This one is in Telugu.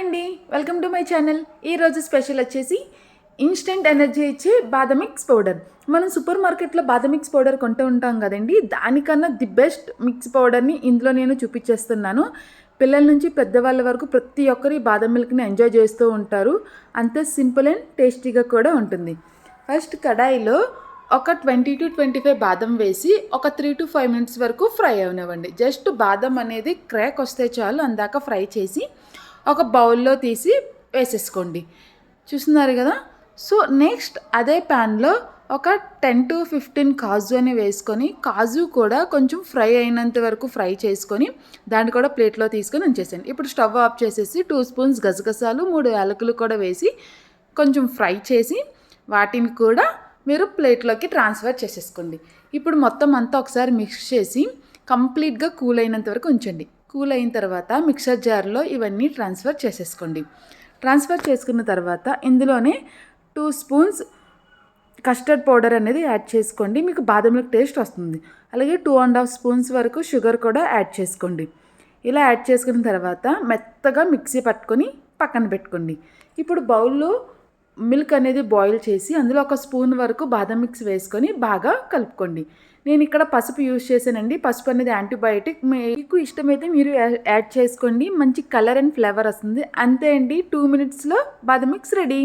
అండి, వెల్కమ్ టు మై ఛానల్. ఈరోజు స్పెషల్ వచ్చేసి ఇన్స్టెంట్ ఎనర్జీ ఇచ్చే బాదం మిక్స్ పౌడర్. మనం సూపర్ మార్కెట్లో బాదం మిక్స్ పౌడర్ కొంటూ ఉంటాం కదండి, దానికన్నా ది బెస్ట్ మిక్స్ పౌడర్ని ఇందులో నేను చూపించేస్తున్నాను. పిల్లల నుంచి పెద్దవాళ్ళ వరకు ప్రతి ఒక్కరు ఈ బాదం మిల్క్ని ఎంజాయ్ చేస్తూ ఉంటారు. అంతే సింపుల్ అండ్ టేస్టీగా కూడా ఉంటుంది. ఫస్ట్ కడాయిలో ఒక 20 to 25 బాదం వేసి ఒక 3 to 5 minutes వరకు ఫ్రై అవనివ్వండి. జస్ట్ బాదం అనేది క్రాక్ వస్తే చాలు, అందాక ఫ్రై చేసి ఒక బౌల్లో తీసి వేసేసుకోండి. చూస్తున్నారు కదా. సో నెక్స్ట్ అదే ప్యాన్లో ఒక 10 to 15 కాజు అని వేసుకొని, కాజు కూడా కొంచెం ఫ్రై అయినంత వరకు ఫ్రై చేసుకొని దాన్ని కూడా ప్లేట్లో తీసుకొని ఉంచేసాను. ఇప్పుడు స్టవ్ ఆఫ్ చేసేసి 2 స్పూన్స్ గసగసాలు 3 యాలకులు కూడా వేసి కొంచెం ఫ్రై చేసి వాటిని కూడా మీరు ప్లేట్లోకి ట్రాన్స్ఫర్ చేసేసుకోండి. ఇప్పుడు మొత్తం అంతా ఒకసారి మిక్స్ చేసి కంప్లీట్గా కూల్ అయినంత వరకు ఉంచండి. కూల్ అయిన తర్వాత మిక్సర్ జార్లో ఇవన్నీ ట్రాన్స్ఫర్ చేసేసుకోండి. ట్రాన్స్ఫర్ చేసుకున్న తర్వాత ఇందులోనే 2 స్పూన్స్ కస్టర్డ్ పౌడర్ అనేది యాడ్ చేసుకోండి. మీకు బాదం మిల్క్ టేస్ట్ వస్తుంది. అలాగే 2.5 స్పూన్స్ వరకు షుగర్ కూడా యాడ్ చేసుకోండి. ఇలా యాడ్ చేసుకున్న తర్వాత మెత్తగా మిక్సీ పట్టుకొని పక్కన పెట్టుకోండి. ఇప్పుడు బౌల్లో మిల్క్ అనేది బాయిల్ చేసి అందులో ఒక స్పూన్ వరకు బాదం మిక్స్ వేసుకొని బాగా కలుపుకోండి. నేను ఇక్కడ పసుపు యూజ్ చేశానండి. పసుపు అనేది యాంటీబయాటిక్. మీకు ఇష్టమైతే మీరు యాడ్ చేసుకోండి. మంచి కలర్ అండ్ ఫ్లేవర్ వస్తుంది. అంతే అండి, 2 minutesలో బాదం మిక్స్ రెడీ.